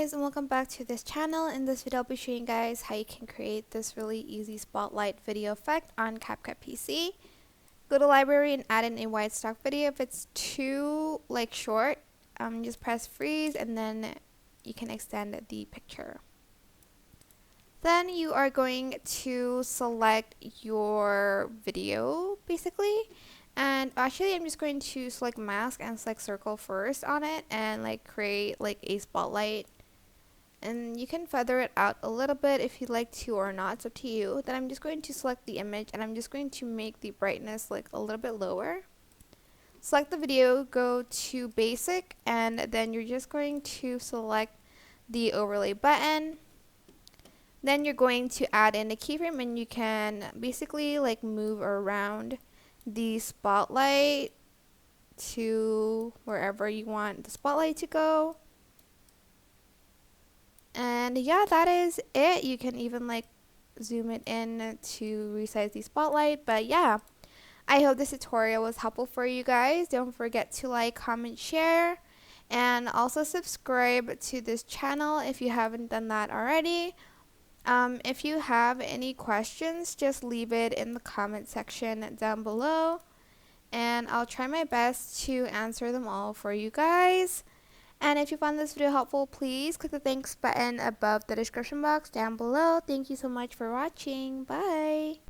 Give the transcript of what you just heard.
guys, and welcome back to this channel. In this video I'll be showing you guys how you can create this really easy spotlight video effect on CapCut PC. Go to library and add in a wide stock video. If it's too short, just press freeze and then you can extend the picture. Then you are going to select your video basically. And actually I'm just going to select mask and select circle first on it and create a spotlight. And you can feather it out a little bit if you'd like to or not, it's up to you. Then I'm just going to select the image and I'm just going to make the brightness a little bit lower. Select the video, go to basic, and then you're just going to select the overlay button. Then you're going to add in a keyframe and you can basically move around the spotlight to wherever you want the spotlight to go. And yeah, that is it. You can even zoom it in to resize the spotlight. But yeah, I hope this tutorial was helpful for you guys. Don't forget to like, comment, share, and also subscribe to this channel if you haven't done that already. If you have any questions, just leave it in the comment section down below, and I'll try my best to answer them all for you guys. And if you found this video helpful, please click the thanks button above the description box down below. Thank you so much for watching. Bye!